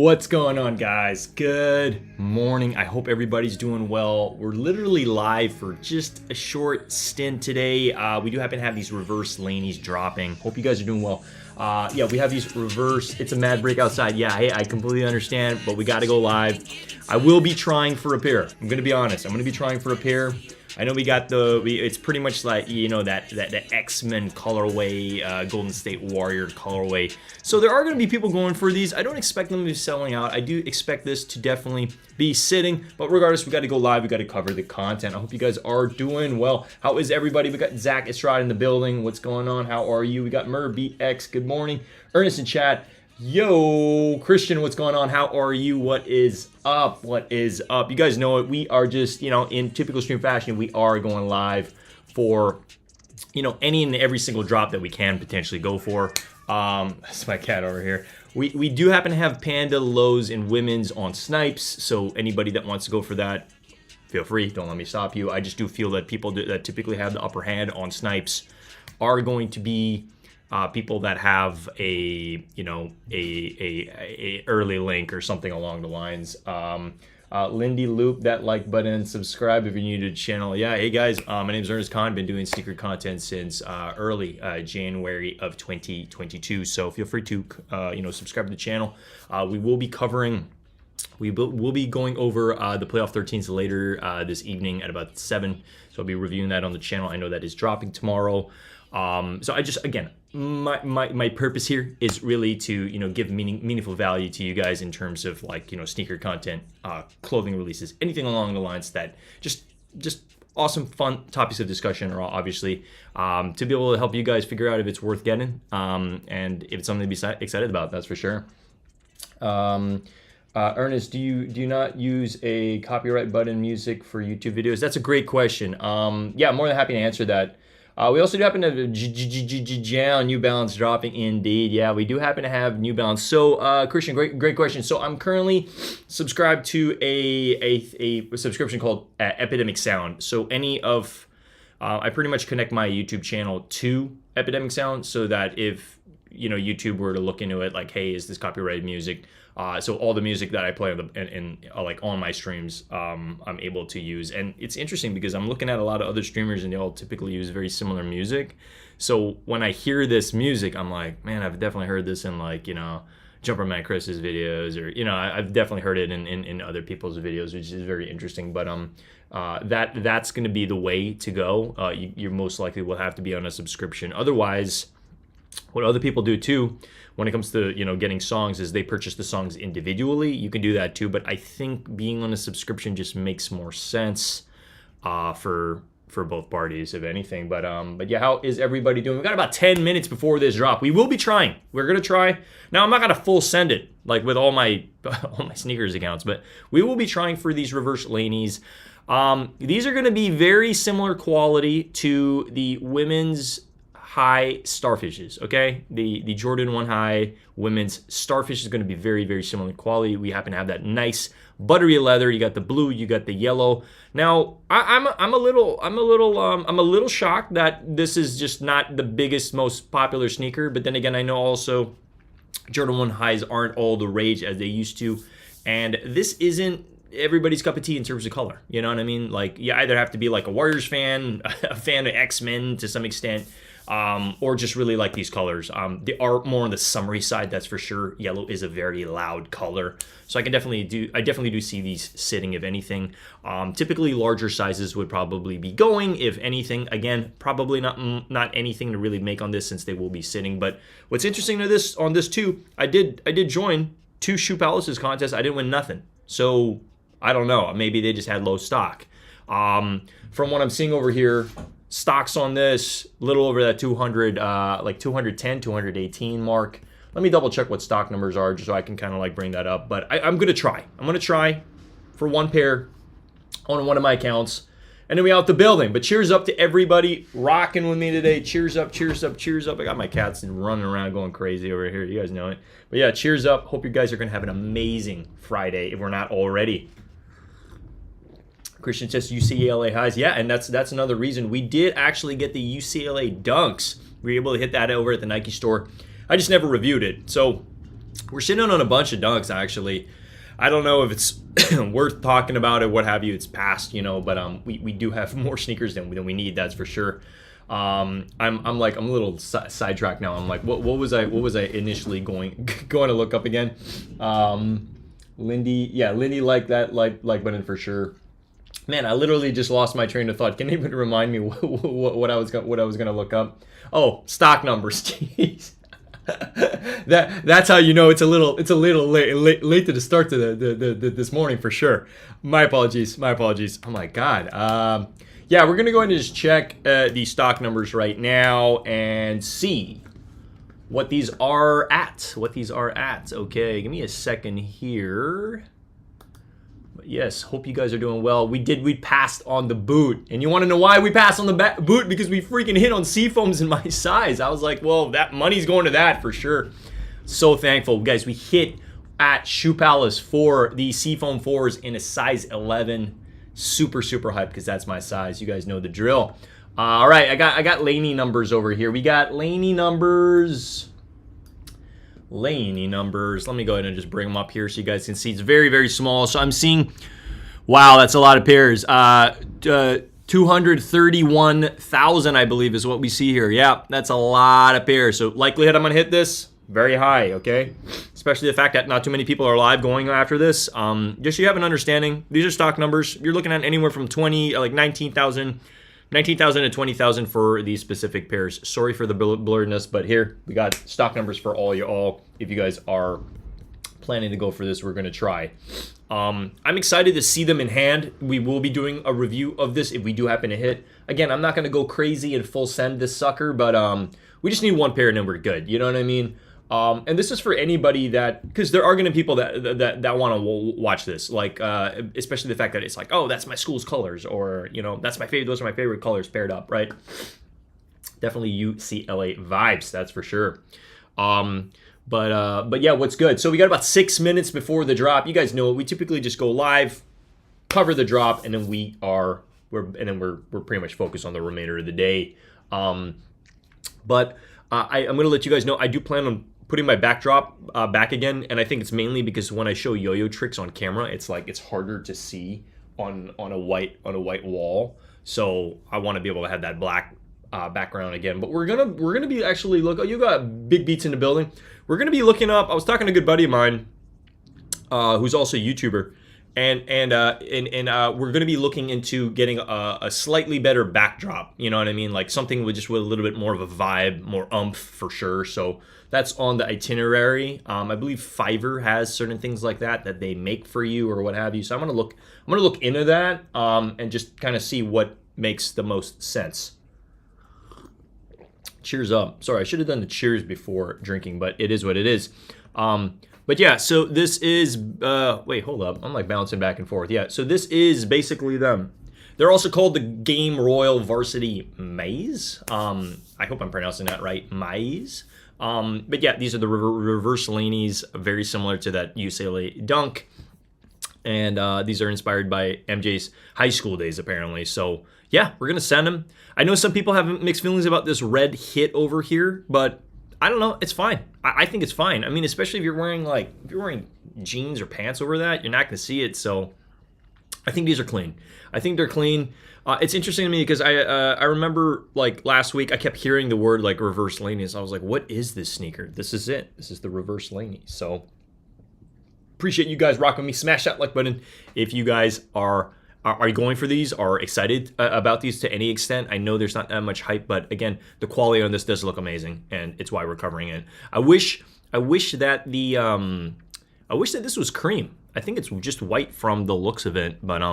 What's going on, guys? Good morning. I hope everybody's doing well. We're literally live for just a short stint today. We do happen to have these reverse Laneys dropping. Hope you guys are doing well. Yeah, we have these reverse. It's a mad break outside. Yeah, hey, I completely understand, but we got to go live. I will be trying for a pair. I'm going to be honest. I'm going to be trying for a pair. I know we got it's pretty much like, you know, that X-Men colorway, Golden State Warrior colorway. So there are going to be people going for these. I don't expect them to be selling out. I do expect this to definitely be sitting, but regardless, we got to go live. We got to cover the content. I hope you guys are doing well. How is everybody? We got Zach Estrada in the building. What's going on? How are you? We got MurBX. Good morning. Ernest in chat. Yo, Christian, what's going on? How are you? What is up? What is up? You guys know it. We are just, you know, in typical stream fashion, we are going live for, you know, any and every single drop that we can potentially go for. That's my cat over here. We do happen to have Panda lows and women's on snipes, so anybody that wants to go for that, feel free. Don't let me stop you. I just do feel that people that typically have the upper hand on snipes are going to be people that have a, you know, a early link or something along the lines. Lindy, loop that like button, subscribe if you're new to the channel. Yeah, hey guys, my name is Ernest Khan. Been doing secret content since early January of 2022. So feel free to you know, subscribe to the channel. We will be covering. We'll be going over the playoff 13s later this evening at about 7. So I'll be reviewing that on the channel. I know that is dropping tomorrow. So I just, again, my purpose here is really to, you know, give meaningful value to you guys in terms of, like, you know, sneaker content, clothing releases, anything along the lines that just awesome, fun topics of discussion are obviously to be able to help you guys figure out if it's worth getting and if it's something to be excited about. That's for sure. Ernest, do you not use a copyright button music for YouTube videos? That's a great question. Yeah, I'm more than happy to answer that. We also do happen to have New Balance dropping, indeed. Yeah, we do happen to have New Balance. So, Christian, great question. So I'm currently subscribed to a subscription called Epidemic Sound. So I pretty much connect my YouTube channel to Epidemic Sound so that if, you know, YouTube were to look into it, like, hey, is this copyrighted music? So all the music that I play like on my streams, I'm able to use. And it's interesting because I'm looking at a lot of other streamers and they all typically use very similar music. So when I hear this music, I'm like, man, I've definitely heard this in, like, you know, Jumperman Chris's videos, or, you know, I've definitely heard it in other people's videos, which is very interesting. But that's going to be the way to go. You most likely will have to be on a subscription. Otherwise, what other people do too, when it comes to, you know, getting songs, is they purchase the songs individually. You can do that too, but I think being on a subscription just makes more sense for both parties, if anything. But yeah, how is everybody doing? We got about 10 minutes before this drop. We will be trying. We're gonna try. Now, I'm not gonna full send it like with all my sneakers accounts, but we will be trying for these reverse Laneys. These are gonna be very similar quality to the women's high starfishes, okay? The Jordan 1 high women's starfish is going to be very, very similar quality. We happen to have that nice buttery leather. You got the blue, you got the yellow. Now, I'm a little shocked that this is just not the biggest, most popular sneaker. But then again, I know also Jordan 1 highs aren't all the rage as they used to, and this isn't everybody's cup of tea in terms of color. You know what I mean? Like, you either have to be like a Warriors fan, a fan of X-Men to some extent, or just really like these colors. They are more on the summery side, that's for sure. Yellow is a very loud color, so I definitely do see these sitting, if anything. Typically larger sizes would probably be going, if anything. Again, probably not anything to really make on this since they will be sitting. But what's interesting on this too, I did join 2 Shoe Palaces contests. I didn't win nothing, so I don't know, maybe they just had low stock. From what I'm seeing over here, stocks on this a little over that 200, like 210, 218 mark. Let me double check what stock numbers are just so I can kind of like bring that up. But I'm gonna try. I'm gonna try for one pair on one of my accounts, and then we out the building. But cheers up to everybody rocking with me today. Cheers up, cheers up, cheers up. I got my cats running around going crazy over here. You guys know it. But yeah, cheers up. Hope you guys are gonna have an amazing Friday if we're not already. Christian says UCLA highs. Yeah, and that's another reason. We did actually get the UCLA dunks. We were able to hit that over at the Nike store. I just never reviewed it. So We're sitting on a bunch of dunks, actually. I don't know if it's worth talking about it, what have you. It's past, but we do have more sneakers than we need, that's for sure. I'm a little sidetracked now. I'm like, what was I initially going to look up again? Lindy like that like button for sure. Man, I literally just lost my train of thought. Can anybody remind me what I was gonna look up? Oh, stock numbers. Jeez. That's how you know it's a little late to the start to this morning for sure. My apologies. Oh my god. Yeah, we're gonna go ahead and just check the stock numbers right now and see what these are at. Okay, give me a second here. But yes, hope you guys are doing well. We passed on the boot. And you want to know why we passed on the boot? Because we freaking hit on Seafoams in my size. I was like, well, that money's going to that for sure. So thankful. Guys, we hit at Shoe Palace for the Seafoam 4s in a size 11. Super hyped because that's my size. You guys know the drill. All right, I got Laney numbers over here. We got Laney numbers. Let me go ahead and just bring them up here so you guys can see. It's very small. So I'm seeing, wow, that's a lot of pairs. 231,000, I believe, is what we see here. Yeah, that's a lot of pairs. So likelihood I'm gonna hit this, very high, okay? Especially the fact that not too many people are live going after this. Just so you have an understanding, these are stock numbers. You're looking at anywhere from 19,000 to 20,000 for these specific pairs. Sorry for the blurredness, but here we got stock numbers for all. If you guys are planning to go for this, we're going to try. I'm excited to see them in hand. We will be doing a review of this if we do happen to hit. Again, I'm not going to go crazy and full send this sucker, but we just need one pair and then we're good. You know what I mean? And this is for anybody because there are going to be people that want to watch this, like especially the fact that it's like, oh, that's my school's colors, or that's my favorite. Those are my favorite colors paired up, right? Definitely UCLA vibes, that's for sure. But yeah, what's good? So we got about 6 minutes before the drop. You guys know it. We typically just go live, cover the drop, and then we're pretty much focused on the remainder of the day. But I'm going to let you guys know I do plan on putting my backdrop back again, and I think it's mainly because when I show yo-yo tricks on camera, it's harder to see on a white wall. So I want to be able to have that black background again. But we're gonna be actually you got Big Beats in the building. We're gonna be looking up. I was talking to a good buddy of mine, who's also a YouTuber. And we're going to be looking into getting a slightly better backdrop. You know what I mean? Like something with a little bit more of a vibe, more oomph for sure. So that's on the itinerary. I believe Fiverr has certain things like that they make for you or what have you. So I'm gonna look into that and just kind of see what makes the most sense. Cheers up. Sorry, I should have done the cheers before drinking, but it is what it is. But yeah, so this is, wait, hold up. I'm bouncing back and forth. Yeah, so this is basically them. They're also called the Game Royal Varsity Maze. I hope I'm pronouncing that right, Maze. But yeah, these are the reverse Laneys, very similar to that UCLA dunk. And these are inspired by MJ's high school days, apparently. So yeah, we're going to send them. I know some people have mixed feelings about this red hit over here, but I don't know. It's fine. I think it's fine. I mean, especially if you're wearing jeans or pants over that, you're not going to see it. So I think these are clean. I think they're clean. It's interesting to me because I remember last week I kept hearing the word reverse Laney. So I was like, what is this sneaker? This is it. This is the reverse Laney. So appreciate you guys rocking with me. Smash that like button if you guys are going for these, are excited about these to any extent. I know there's not that much hype, but again, the quality on this does look amazing, and it's why we're covering it. I wish that this was cream. I think it's just white from the looks of it, but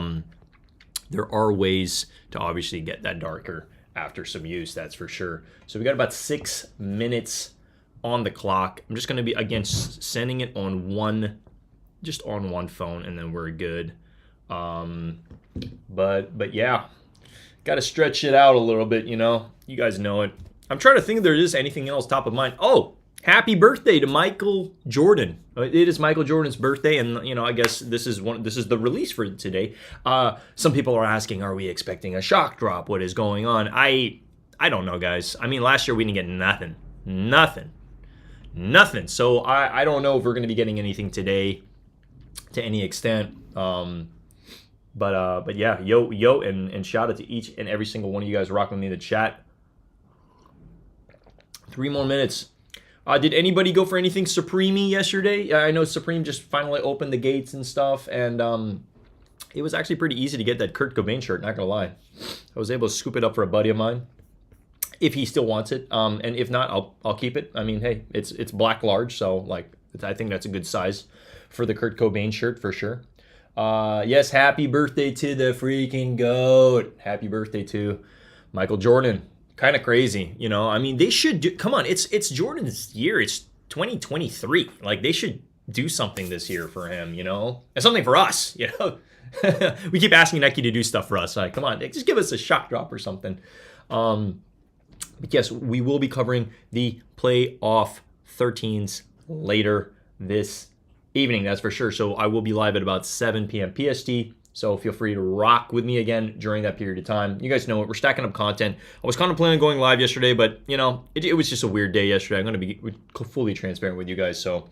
there are ways to obviously get that darker after some use, that's for sure. So we got about 6 minutes on the clock. I'm just going to be again sending it on one phone, and then we're good. But yeah, got to stretch it out a little bit, you guys know it. I'm trying to think if there is anything else top of mind. Oh, happy birthday to Michael Jordan. It is Michael Jordan's birthday, and I guess this is the release for today. Some people are asking, are we expecting a shock drop? What is going on? I don't know, guys. I mean, last year we didn't get nothing. nothing. So I don't know if we're going to be getting anything today to any extent. But yeah, yo, and shout out to each and every single one of you guys rocking with me in the chat. 3 more minutes. Did anybody go for anything Supreme-y yesterday? I know Supreme just finally opened the gates and stuff, and it was actually pretty easy to get that Kurt Cobain shirt, not gonna lie. I was able to scoop it up for a buddy of mine, if he still wants it. And if not, I'll keep it. I mean, hey, it's black large, so like I think that's a good size for the Kurt Cobain shirt for sure. Yes, happy birthday to the freaking GOAT. Happy birthday to Michael Jordan. Kind of crazy, you know. I mean, they should do. Come on, it's Jordan's year. It's 2023. Like they should do something this year for him, you know, and something for us, you know. We keep asking Nike to do stuff for us. Like, come on, just give us a shot drop or something. But yes, we will be covering the playoff 13s later this evening. That's for sure. So I will be live at about 7 p.m. PST. So feel free to rock with me again during that period of time. You guys know it. We're stacking up content. I was contemplating going live yesterday, but, you know, it was just a weird day yesterday. I'm going to be fully transparent with you guys. So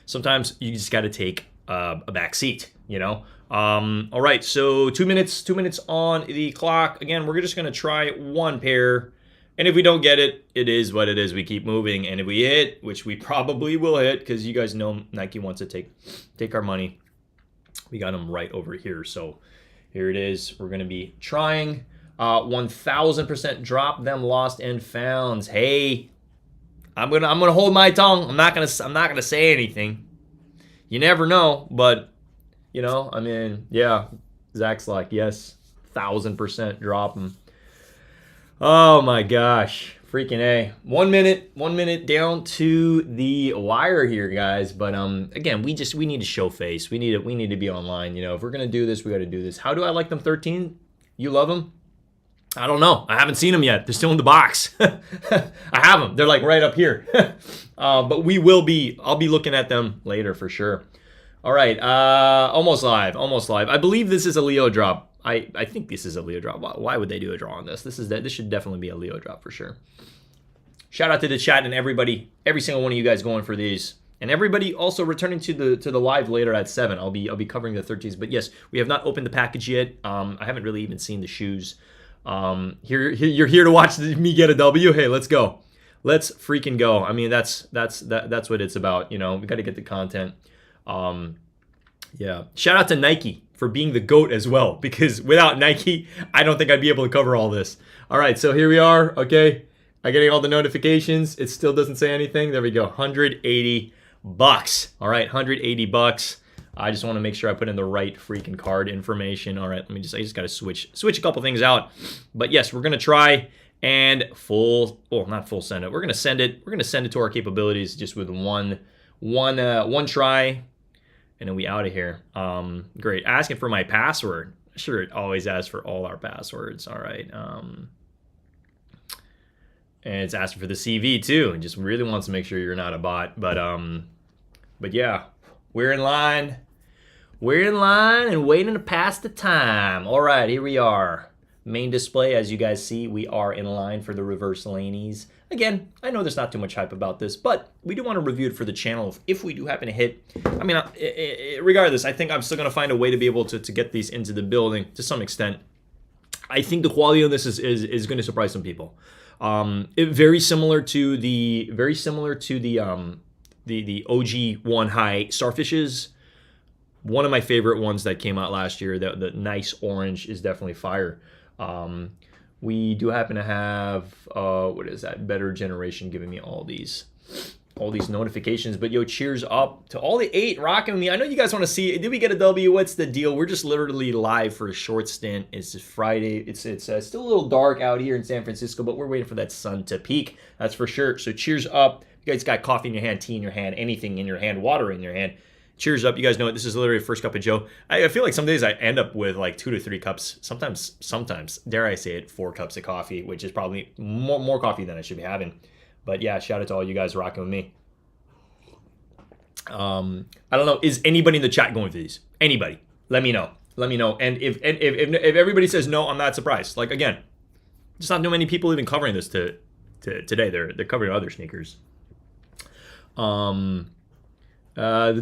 sometimes you just got to take a back seat, you know. All right, so 2 minutes on the clock. Again, we're just going to try one pair. And if we don't get it, it is what it is. We keep moving. And if we hit, which we probably will hit, because you guys know Nike wants to take our money. We got them right over here. So here it is. We're going to be trying 1,000% drop them lost and founds. Hey, I'm gonna hold my tongue. I'm not gonna say anything. You never know, but you know, I mean, yeah. Zach's like, yes, 1,000% drop them. Oh my gosh. Freaking A. 1 minute down to the wire here, guys. But again, we need to show face. We need to be online. You know, if we're gonna do this, we got to do this. How do I like them 13? You love them? I don't know. I haven't seen them yet. They're still in the box. I have them. They're like right up here. But I'll be looking at them later for sure. All right. Almost live. I believe this is a Leo drop. I think this is a Leo drop. Why would they do a draw on this? This should definitely be a Leo drop for sure. Shout out to the chat and everybody, every single one of you guys going for these, and everybody also returning to the live later at 7. I'll be covering the 13s, but yes, we have not opened the package yet. I haven't really even seen the shoes. You're here to watch me get a W. Hey, let's go. Let's freaking go. I mean, that's what it's about. You know, we got to get the content. Yeah. Shout out to Nike for being the GOAT as well, because without Nike, I don't think I'd be able to cover all this. All right, so here we are. Okay, I'm getting all the notifications. It still doesn't say anything. There we go. $180. All right, $180. I just want to make sure I put in the right freaking card information. All right, I just got to switch a couple things out. But yes, we're gonna try and not full send it. We're gonna send it. We're gonna send it to our capabilities just with one try. And then we out of here. Great. Asking for my password. Sure, it always asks for all our passwords. All right. And it's asking for the CV too. And just really wants to make sure you're not a bot. But yeah, we're in line. We're in line and waiting to pass the time. All right, here we are. Main display, as you guys see, we are in line for the reverse Laneys. Again, I know there's not too much hype about this, but we do want to review it for the channel if we do happen to hit. I mean, regardless, I think I'm still going to find a way to be able to get these into the building to some extent. I think the quality of this is going to surprise some people. Very similar to the OG One High Starfishes. One of my favorite ones that came out last year. The nice orange is definitely fire. We do happen to have what is that? Better Generation giving me all these notifications. But yo, cheers up to all the 8 rocking with me. I know you guys want to see. Did we get a W? What's the deal? We're just literally live for a short stint. It's Friday. It's still a little dark out here in San Francisco, but we're waiting for that sun to peak. That's for sure. So cheers up. You guys got coffee in your hand, tea in your hand, anything in your hand, water in your hand. Cheers up. You guys know it. This is literally the first cup of Joe. I feel like some days I end up with like 2 to 3 cups. Sometimes, dare I say it, 4 cups of coffee, which is probably more coffee than I should be having. But yeah, shout out to all you guys rocking with me. I don't know. Is anybody in the chat going for these? Anybody? Let me know. And if everybody says no, I'm not surprised. Like again, just not too many people even covering this today. They're covering other sneakers. The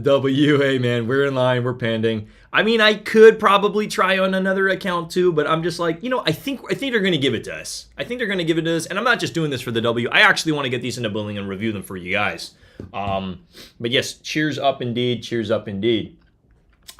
W, hey man, we're in line, we're pending. I mean, I could probably try on another account too, but I'm just like, I think they're gonna give it to us. I think they're gonna give it to us, and I'm not just doing this for the W. I actually want to get these into billing and review them for you guys. But yes, cheers up indeed, cheers up indeed.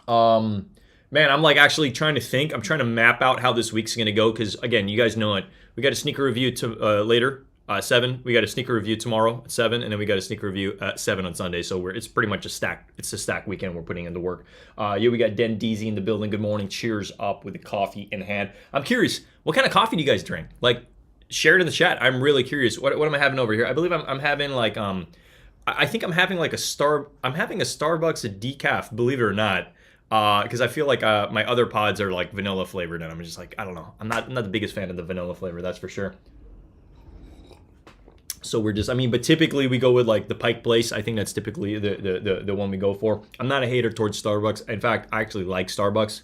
Man, I'm like actually trying to think. I'm trying to map out how this week's gonna go because again, you guys know it. We got a sneaker review to later. 7. We got a sneaker review tomorrow at 7, and then we got a sneaker review at 7 on Sunday. So it's pretty much a stack. It's a stack weekend we're putting into work. Yeah, we got Den Deezy in the building. Good morning. Cheers up with the coffee in hand. I'm curious, what kind of coffee do you guys drink? Like, share it in the chat. I'm really curious. What am I having over here? I believe I'm having like I think I'm having like I'm having a Starbucks, a decaf. Believe it or not. Because I feel like my other pods are like vanilla flavored, and I'm just like, I don't know. I'm not the biggest fan of the vanilla flavor. That's for sure. So we're just, but typically we go with like the Pike Place. I think that's typically the one we go for. I'm not a hater towards Starbucks. In fact, I actually like Starbucks,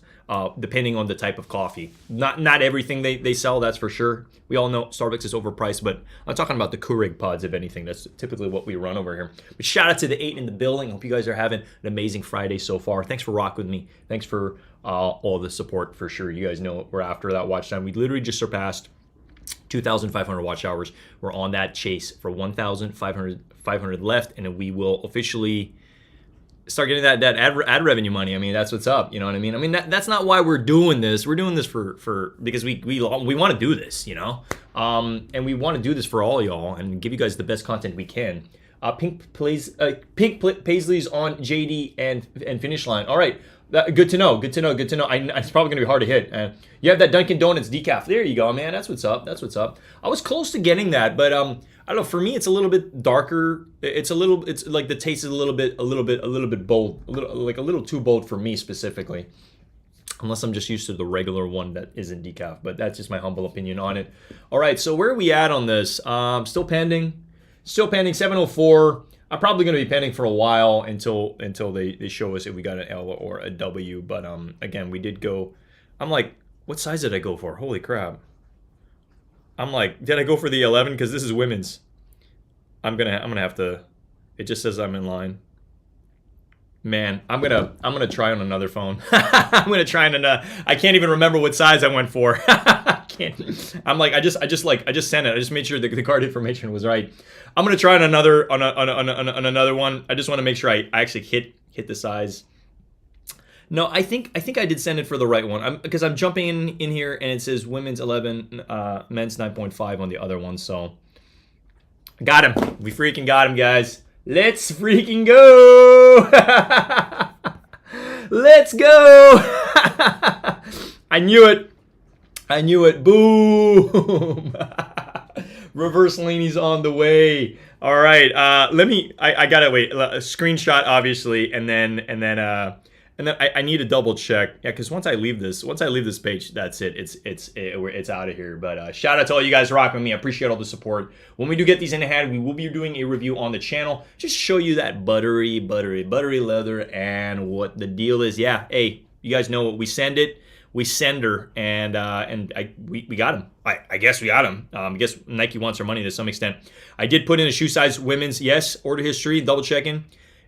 depending on the type of coffee. Not everything they sell, that's for sure. We all know Starbucks is overpriced, but I'm talking about the Keurig pods, if anything. That's typically what we run over here. But shout out to the 8 in the building. Hope you guys are having an amazing Friday so far. Thanks for rocking with me. Thanks for all the support for sure. You guys know we're after that watch time. We literally just surpassed 2,500 watch hours. We're on that chase for 1,500 left, and then we will officially start getting that ad revenue money. I mean, that's what's up. You know what I mean? I mean, that's not why we're doing this. We're doing this for because we want to do this, and we want to do this for all y'all and give you guys the best content we can. Pink Paisley's on JD and Finish Line. All right. Good to know. It's probably gonna be hard to hit. You have that Dunkin' Donuts decaf. There you go, man. That's what's up. I was close to getting that, but I don't know. For me, it's a little bit darker. It's like the taste is a little bit bold. A little too bold for me specifically. Unless I'm just used to the regular one that isn't decaf. But that's just my humble opinion on it. All right. So where are we at on this? Still pending. 704. I'm probably going to be pending for a while until they show us if we got an L or a W. But again, we did go. I'm like, what size did I go for? Holy crap! I'm like, did I go for the 11? Because this is women's. I'm gonna have to. It just says I'm in line. Man, I'm gonna try on another phone. I'm gonna try on another. I can't even remember what size I went for. I can't. I'm like, I just sent it. I just made sure the card information was right. I'm gonna try on another one. I just want to make sure I actually hit the size. No, I think I did send it for the right one. Because I'm jumping in here and it says women's 11, men's 9.5 on the other one. So got him. We freaking got him, guys. Let's freaking go. Let's go. I knew it. Boom. Reverse Laney's on the way. All right. I gotta wait. A screenshot, obviously, and then I need to double check. Yeah, because once I leave this page, that's it. It's out of here. But shout out to all you guys rocking with me. I appreciate all the support. When we do get these in hand, we will be doing a review on the channel. Just show you that buttery leather and what the deal is. Yeah. Hey, you guys know what we send it. We send her, and we got him. I guess we got him. I guess Nike wants our money to some extent. I did put in a shoe size women's. Yes, order history, double checking.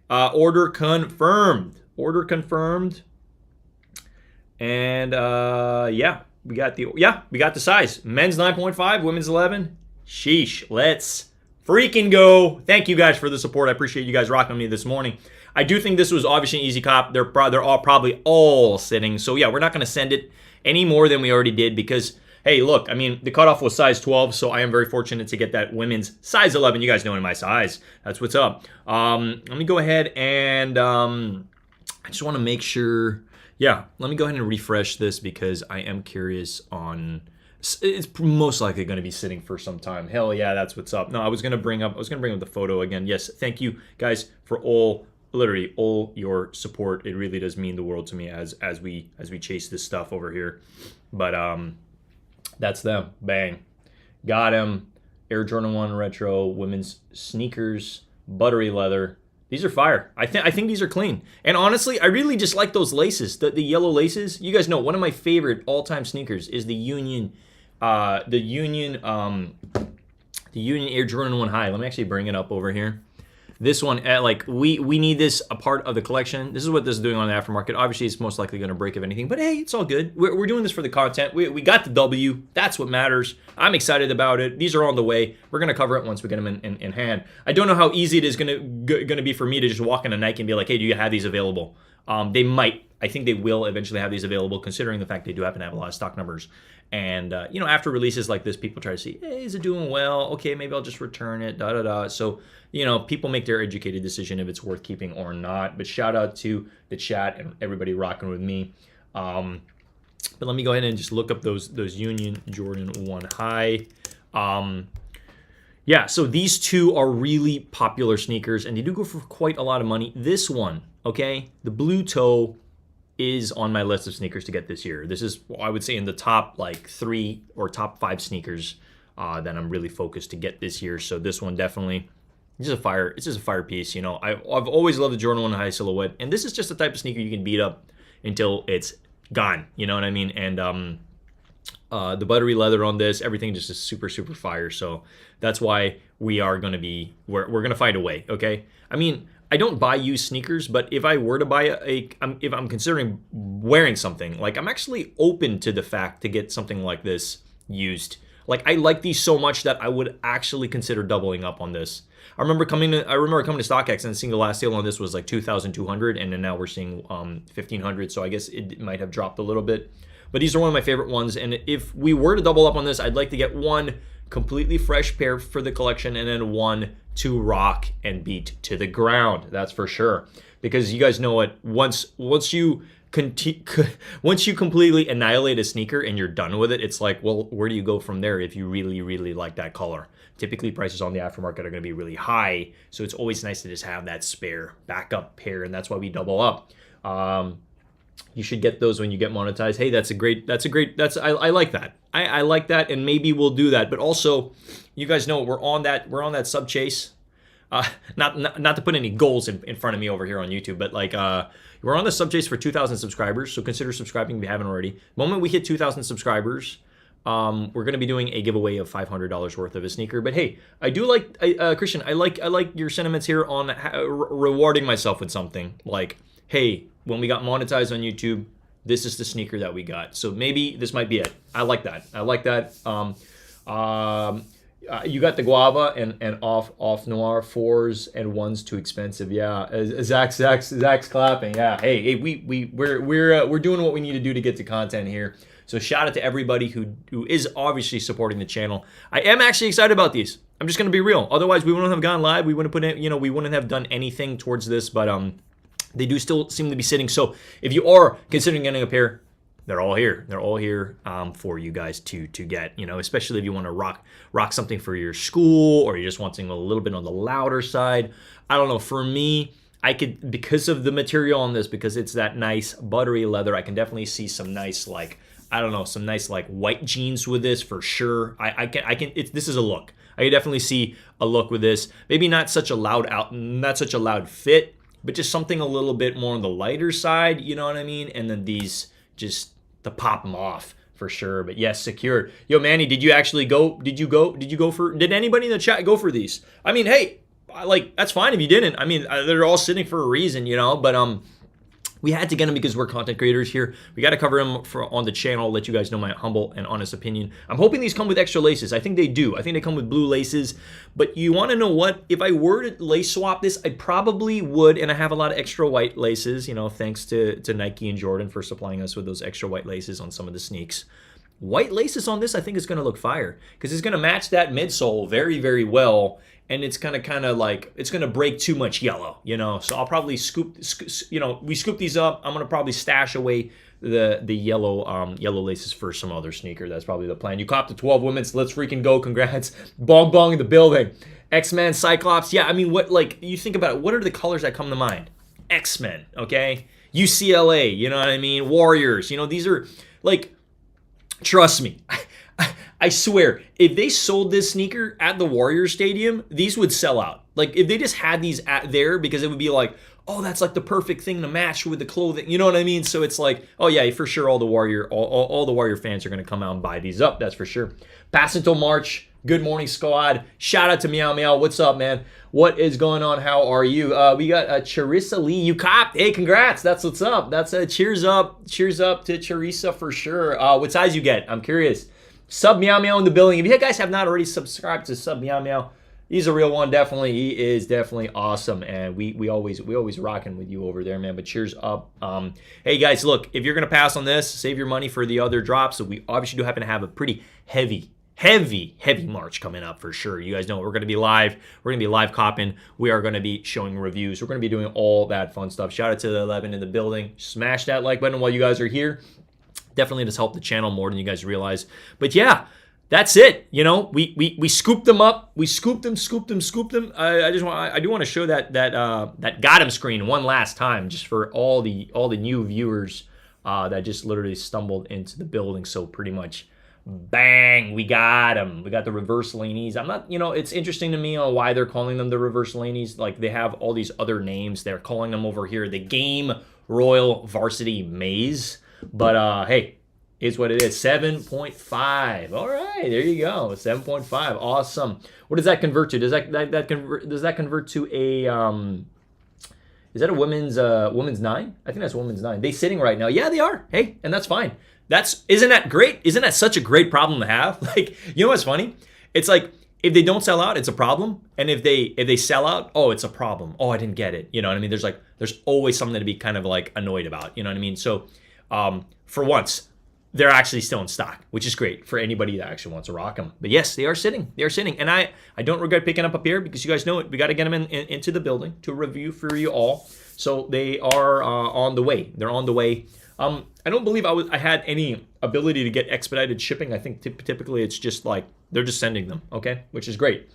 Order confirmed. And yeah, we got the size. Men's 9.5, women's 11. Sheesh, let's freaking go. Thank you guys for the support. I appreciate you guys rocking with me this morning. I do think this was obviously an easy cop. They're all probably all sitting. So yeah, we're not going to send it any more than we already did because, hey, look, I mean, the cutoff was size 12, so I am very fortunate to get that women's size 11. You guys know in my size. That's what's up. Let me go ahead and I just want to make sure. Yeah, let me go ahead and refresh this because I am curious on. It's most likely going to be sitting for some time. Hell yeah, that's what's up. No, I was going to bring up the photo again. Yes, thank you guys for literally all your support. It really does mean the world to me as we chase this stuff over here. But that's them. Bang, got him. Air Jordan 1 retro women's sneakers, buttery leather. These are fire. I think these are clean. And honestly, I really just like those laces, the yellow laces. You guys know one of my favorite all-time sneakers is the Union Air Jordan 1 High. Let me actually bring it up over here. This one, like we need this a part of the collection. This is what this is doing on the aftermarket. Obviously, it's most likely going to break if anything, but hey, it's all good. We're doing this for the content. We got the W. That's what matters. I'm excited about it. These are on the way. We're going to cover it once we get them in hand. I don't know how easy it is going to be for me to just walk into Nike and be like, hey, do you have these available? They might. I think they will eventually have these available, considering the fact they do happen to have a lot of stock numbers. And, after releases like this, people try to see, hey, is it doing well? Okay, maybe I'll just return it, da-da-da. So, people make their educated decision if it's worth keeping or not. But shout out to the chat and everybody rocking with me. But let me go ahead and just look up those Union Jordan 1 High. Yeah, so these two are really popular sneakers, and they do go for quite a lot of money. This one, okay, the blue toe is on my list of sneakers to get this year. This is, I would say, in the top 3 or top 5 sneakers that I'm really focused to get this year. So this one definitely, it's just a fire piece. I've always loved the Jordan 1 High silhouette, and this is just the type of sneaker you can beat up until it's gone. You know what I mean? And the buttery leather on this, everything just is super, super fire. So that's why we're going to find a way, okay? I mean, I don't buy used sneakers, but if I were to buy if I'm considering wearing something, like I'm actually open to the fact to get something like this used. Like I like these so much that I would actually consider doubling up on this. I remember coming to StockX and seeing the last sale on this was like 2,200, and then now we're seeing 1,500. So I guess it might have dropped a little bit. But these are one of my favorite ones, and if we were to double up on this, I'd like to get one completely fresh pair for the collection, and then one to rock and beat to the ground. That's for sure. Because you guys know what? Once you completely annihilate a sneaker and you're done with it, it's like, well, where do you go from there if you really, really like that color? Typically, prices on the aftermarket are going to be really high, so it's always nice to just have that spare backup pair, and that's why we double up. You should get those when you get monetized. Hey, I like that. I like that, and maybe we'll do that. But also, you guys know we're on that sub chase. Not to put any goals in front of me over here on YouTube, but we're on the sub chase for 2,000 subscribers. So consider subscribing if you haven't already. The moment we hit 2,000 subscribers, we're going to be doing a giveaway of $500 worth of a sneaker. But hey, I do like Christian. I like your sentiments here on rewarding myself with something like, hey, when we got monetized on YouTube, this is the sneaker that we got. So maybe this might be it. I like that. You got the guava and off noir 4s and 1s too expensive. Yeah, Zach's clapping. Yeah. Hey, we're doing what we need to do to get the content here. So shout out to everybody who is obviously supporting the channel. I am actually excited about these. I'm just gonna be real. Otherwise, we wouldn't have gone live. We wouldn't put in, we wouldn't have done anything towards this. But they do still seem to be sitting. So if you are considering getting a pair, they're all here. They're all here for you guys to get, especially if you want to rock something for your school, or you just want something a little bit on the louder side. I don't know. For me, I could, because of the material on this, because it's that nice buttery leather, I can definitely see some nice, some nice white jeans with this for sure. This is a look. I can definitely see a look with this. Maybe not such a loud fit, but just something a little bit more on the lighter side, you know what I mean? And then these just to pop them off for sure. But yes, secured. Yo, Manny, did you go? Did anybody in the chat go for these? I mean, hey, that's fine if you didn't. I mean, they're all sitting for a reason, but we had to get them because we're content creators here. We got to cover them on the channel, let you guys know my humble and honest opinion. I'm hoping these come with extra laces. I think they do. I think they come with blue laces. But you want to know what? If I were to lace swap this, I probably would. And I have a lot of extra white laces, thanks to Nike and Jordan for supplying us with those extra white laces on some of the sneaks. White laces on this, I think, is going to look fire because it's going to match that midsole very, very well. And it's kind of it's going to break too much yellow, So I'll probably we scoop these up. I'm going to probably stash away the yellow laces for some other sneaker. That's probably the plan. You copped the 12 women's. Let's freaking go. Congrats. Bong bong in the building. X-Men, Cyclops. Yeah, I mean, you think about it. What are the colors that come to mind? X-Men, okay? UCLA, you know what I mean? Warriors. These are trust me. I swear, if they sold this sneaker at the Warriors Stadium, these would sell out. If they just had these there, because it would be like, oh, that's like the perfect thing to match with the clothing. You know what I mean? So it's like, oh yeah, for sure, all the Warrior fans are gonna come out and buy these up. That's for sure. Pass until March. Good morning, squad. Shout out to Meow Meow. What's up, man? What is going on? How are you? We got Charissa Lee. You copped. Hey, congrats. That's what's up. That's a cheers up. Cheers up to Charissa for sure. What size you get? I'm curious. Sub Meow Meow in the building. If you guys have not already subscribed to Sub Meow Meow, he's a real one, definitely. He is definitely awesome, and we always rocking with you over there, man. But cheers up. Hey guys, look, if you're gonna pass on this, save your money for the other drops. So we obviously do happen to have a pretty heavy March coming up for sure. You guys know we're going to be live. We're going to be live copping. We are going to be showing reviews. We're going to be doing all that fun stuff. Shout out to the 11 in the building. Smash that like button while you guys are here. Definitely just help the channel more than you guys realize. But yeah, that's it. You know, we scooped them up. We scooped them. I do want to show that got him screen one last time, just for all the new viewers that just literally stumbled into the building. So pretty much, bang, we got them. We got the reverse Laneys. I'm not, it's interesting to me on why they're calling them the reverse Laneys. Like, they have all these other names. They're calling them over here the Game Royal Varsity Maze. But hey, it's what it is. 7.5. All right, there you go. 7.5. Awesome. What does that convert to? Does that convert to a is that a women's 9? I think that's women's 9. They sitting right now. Yeah, they are. Hey, and that's fine. Isn't that great? Isn't that such a great problem to have? Like, you know what's funny? It's like, if they don't sell out, it's a problem. And if they sell out, oh, it's a problem. Oh, I didn't get it. You know what I mean? There's always something to be kind of like annoyed about. You know what I mean? So for once, they're actually still in stock, which is great for anybody that actually wants to rock them. But yes, they are sitting. They are sitting. And I don't regret picking up here, because you guys know it. We got to get them into the building to review for you all. So they are on the way. They're on the way. I don't believe I had any ability to get expedited shipping. I think typically it's just like they're just sending them, okay? Which is great.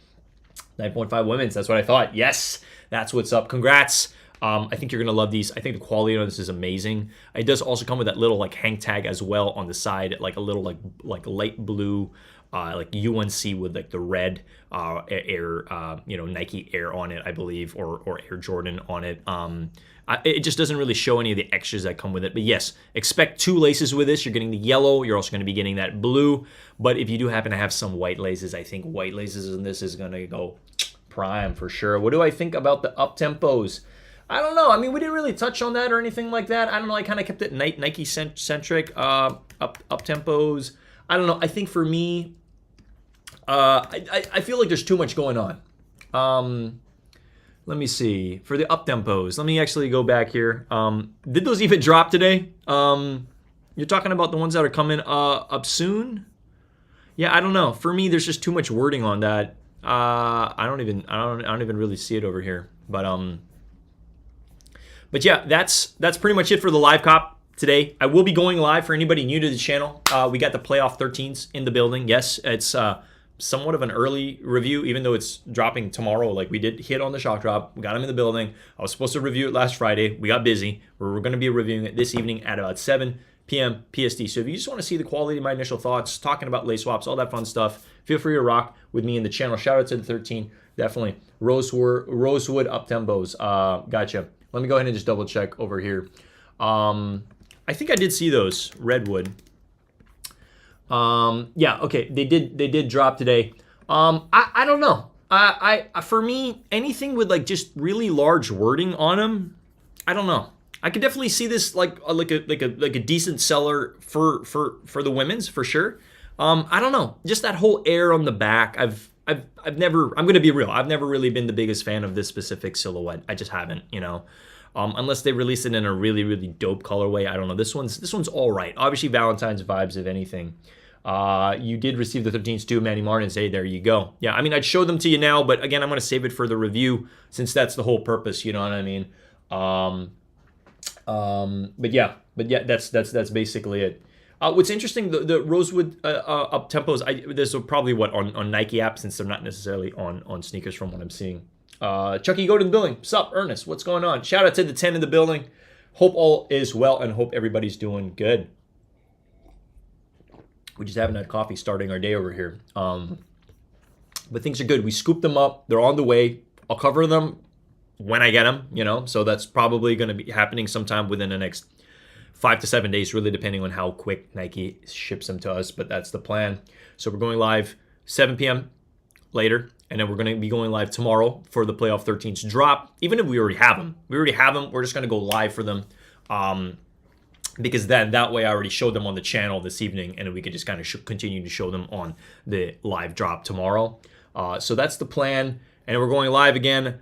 9.5 women's, that's what I thought. Yes, that's what's up. Congrats. I think you're going to love these. I think the quality on this is amazing. It does also come with that little like hang tag as well on the side, like a little like light blue, like UNC with like the red Air, Nike Air on it, I believe, or Air Jordan on it. It just doesn't really show any of the extras that come with it. But yes, expect 2 laces with this. You're getting the yellow. You're also going to be getting that blue. But if you do happen to have some white laces, I think white laces in this is going to go prime for sure. What do I think about the up tempos? I don't know. I mean, we didn't really touch on that or anything like that. I don't know. I kind of kept it Nike-centric. Up tempos. I don't know. I think for me, I feel like there's too much going on. Let me see. For the up tempos, let me actually go back here. Did those even drop today? You're talking about the ones that are coming up soon? Yeah, I don't know. For me, there's just too much wording on that. I don't even really see it over here. But yeah, that's pretty much it for the live cop today. I will be going live for anybody new to the channel. We got the playoff 13s in the building. Yes, it's somewhat of an early review, even though it's dropping tomorrow. Like, we did hit on the shock drop. We got them in the building. I was supposed to review it last Friday. We got busy. We're going to be reviewing it this evening at about 7 p.m. PST. So if you just want to see the quality of my initial thoughts, talking about lace swaps, all that fun stuff, feel free to rock with me in the channel. Shout out to the 13. Definitely. Rosewood up tempos. Gotcha. Let me go ahead and just double check over here. I think I did see those. Redwood. Yeah, okay, they did drop today. I don't know. I for me, anything with like just really large wording on them, I don't know. I could definitely see this like a decent seller for the women's for sure. I don't know. Just that whole air on the back. I've never. I'm gonna be real. I've never really been the biggest fan of this specific silhouette. I just haven't. Unless they release it in a really, really dope colorway. I don't know. This one's all right. Obviously, Valentine's vibes, if anything. You did receive the 13s too, Manny Martins. Hey, there you go. Yeah, I mean, I'd show them to you now, but again, I'm going to save it for the review since that's the whole purpose. You know what I mean? But yeah, that's basically it. What's interesting, the Rosewood up tempos. This will probably on Nike app, since they're not necessarily on sneakers from what I'm seeing. Chucky, go to the building. Sup, Ernest? What's going on? Shout out to the 10 in the building. Hope all is well and hope everybody's doing good. We just haven't had coffee starting our day over here. But things are good. We scooped them up. They're on the way. I'll cover them when I get them, you know. So that's probably going to be happening sometime within the next 5 to 7 days, really depending on how quick Nike ships them to us. But that's the plan. So we're going live 7 p.m. later, and then we're going to be going live tomorrow for the Playoff 13s drop. Even if we already have them, we're just going to go live for them. Because then that way I already showed them on the channel this evening, and we could just kind of continue to show them on the live drop tomorrow. So that's the plan, and we're going live again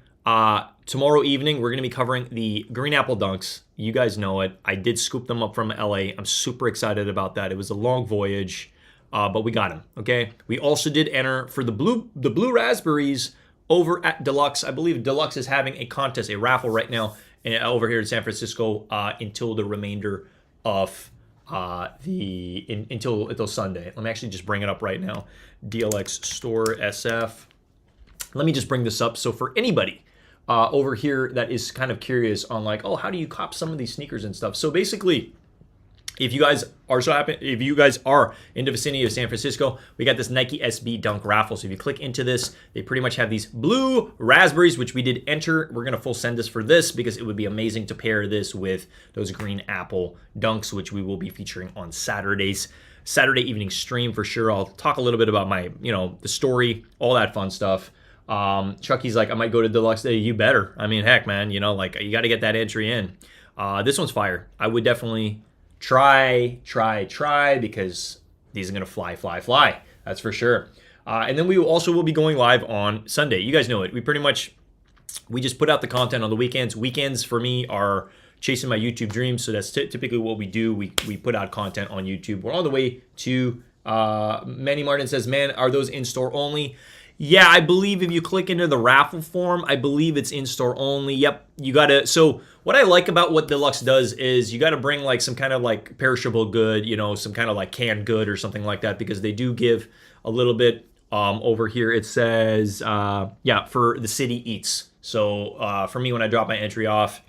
tomorrow evening. We're going to be covering the Green Apple Dunks. You guys know it. I did scoop them up from LA. I'm super excited about that. It was a long voyage, but we got them. Okay. We also did enter for the blue raspberries over at Deluxe. I believe Deluxe is having a contest, a raffle right now over here in San Francisco until the remainder of until Sunday. Let me actually just bring it up right now. DLX Store SF. Let me just bring this up. So for anybody over here that is kind of curious on like, oh, how do you cop some of these sneakers and stuff? So basically, if you guys are in the vicinity of San Francisco, we got this Nike SB Dunk raffle. So if you click into this, they pretty much have these blue raspberries, which we did enter. We're going to full send this for this because it would be amazing to pair this with those Green Apple Dunks, which we will be featuring on Saturday evening stream for sure. I'll talk a little bit about my, the story, all that fun stuff. Chucky's like, I might go to Deluxe Day. You better. I mean, heck, man, you got to get that entry in. This one's fire. I would definitely try because these are gonna fly. That's for sure. And then we also will be going live on Sunday. You guys know it. We just put out the content on the weekends. Weekends for me are chasing my YouTube dreams. So that's typically what we do. We put out content on YouTube. We're on the way to Manny Martin says, man, are those in store only? Yeah, I believe if you click into the raffle form, I believe it's in-store only. Yep, you gotta. So what I like about what Deluxe does is you gotta bring like some kind of like perishable good, some kind of like canned good or something like that, because they do give a little bit. Over here it says, for the city eats. So for me, when I drop my entry off,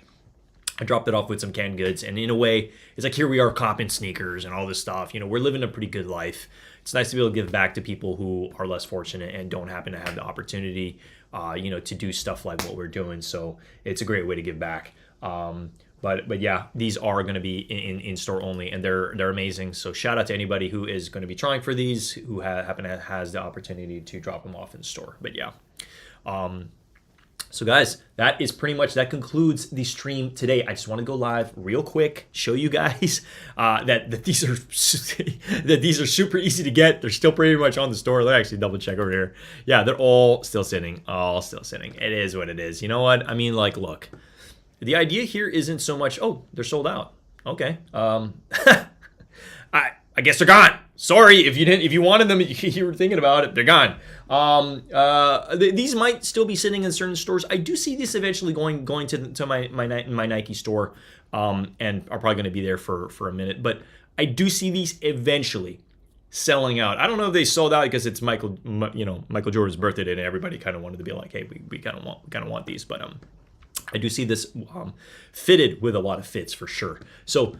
I dropped it off with some canned goods, and in a way, it's like here we are copping sneakers and all this stuff. We're living a pretty good life. It's nice to be able to give back to people who are less fortunate and don't happen to have the opportunity, to do stuff like what we're doing. So it's a great way to give back. But yeah, these are going to be in store only, and they're amazing. So shout out to anybody who is going to be trying for these, who has the opportunity to drop them off in the store. But yeah. So guys, that concludes the stream today. I just want to go live real quick, show you guys that these are super easy to get. They're still pretty much on the store. Let me actually double check over here. Yeah, they're all still sitting. It is what it is. You know what? I mean, like, look, the idea here isn't so much, oh, they're sold out. Okay. I guess they're gone. Sorry if you wanted them, you were thinking about it, they're gone. These might still be sitting in certain stores. I do see this eventually going to my Nike store, and are probably going to be there for a minute. But I do see these eventually selling out. I don't know if they sold out because it's Michael Jordan's birthday today, and everybody kind of wanted to be like, hey, we kind of want these, but I do see this fitted with a lot of fits for sure. So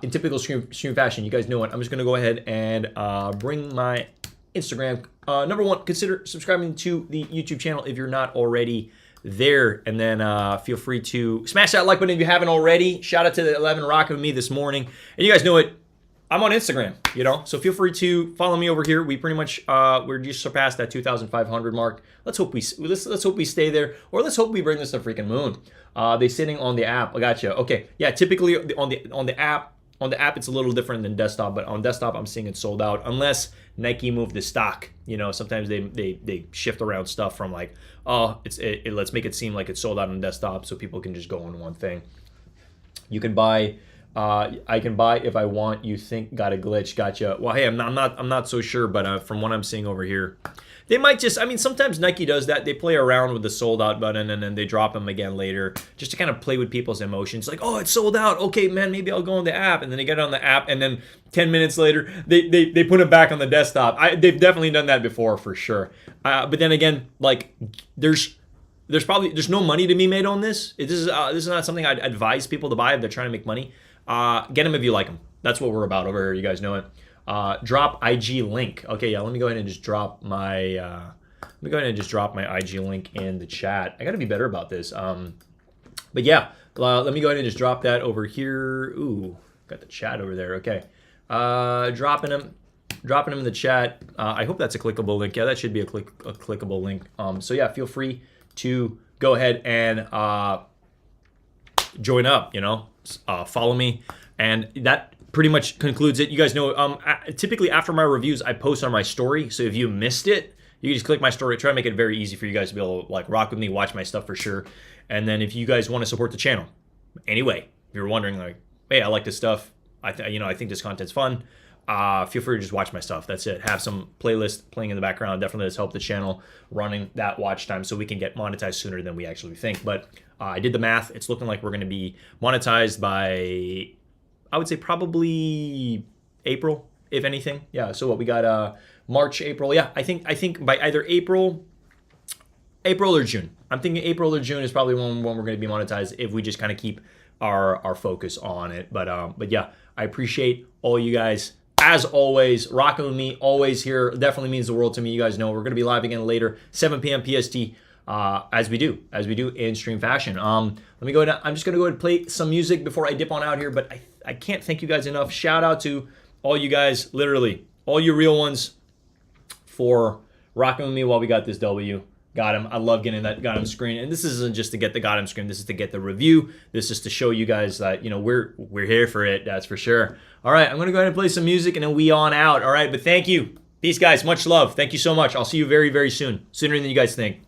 in typical stream fashion, you guys know what, I'm just going to go ahead and bring my Instagram. Number one, consider subscribing to the YouTube channel if you're not already there. And then feel free to smash that like button if you haven't already. Shout out to the 11 rocking with me this morning. And you guys know it, I'm on Instagram, so feel free to follow me over here. We pretty much we're just surpassed that 2,500 mark. Let's hope we stay there, or let's hope we bring this to the freaking moon. They sitting on the app. I gotcha. Okay, yeah. Typically on the app it's a little different than desktop, but on desktop I'm seeing it sold out unless Nike moved the stock. Sometimes they shift around stuff from like, let's make it seem like it's sold out on desktop so people can just go on one thing. You can buy. I can buy if I want. You think got a glitch? Gotcha. Well, hey, I'm not so sure, but from what I'm seeing over here, they might just. I mean, sometimes Nike does that. They play around with the sold out button and then they drop them again later, just to kind of play with people's emotions. Like, oh, it's sold out. Okay, man, maybe I'll go on the app, and then they get on the app, and then 10 minutes later they put it back on the desktop. They've definitely done that before for sure. But then again, like there's no money to be made on this. This is not something I'd advise people to buy if they're trying to make money. Get them if you like them. That's what we're about over here. You guys know it. Drop IG link. Okay, yeah. Let me go ahead and just drop my IG link in the chat. I got to be better about this. But yeah, let me go ahead and just drop that over here. Ooh, got the chat over there. Okay, dropping them in the chat. I hope that's a clickable link. Yeah, that should be a clickable link. So yeah, feel free to go ahead and join up. Follow me, and that pretty much concludes it. You guys know, typically after my reviews, I post on my story. So if you missed it, you can just click my story. Try to make it very easy for you guys to be able to like rock with me, watch my stuff for sure. And then if you guys want to support the channel, anyway, if you're wondering like, hey, I like this stuff. I think this content's fun. Feel free to just watch my stuff. That's it. Have some playlist playing in the background. Definitely does help the channel running that watch time so we can get monetized sooner than we actually think. But I did the math. It's looking like we're going to be monetized by, I would say probably April, if anything. Yeah. So what we got, March, April. Yeah. I think by either April or June. I'm thinking April or June is probably when we're going to be monetized if we just kind of keep our focus on it. But yeah, I appreciate all you guys. As always, rocking with me, always here. Definitely means the world to me. You guys know we're going to be live again later, 7 p.m. PST, as we do in stream fashion. Let me go ahead. I'm just going to go ahead and play some music before I dip on out here, but I can't thank you guys enough. Shout out to all you guys, literally, all you real ones for rocking with me while we got this W. Got him. I love getting that got him screen. And this isn't just to get the got him screen. This is to get the review. This is to show you guys that, we're here for it. That's for sure. All right. I'm going to go ahead and play some music and then we on out. All right. But thank you. Peace, guys. Much love. Thank you so much. I'll see you very, very soon. Sooner than you guys think.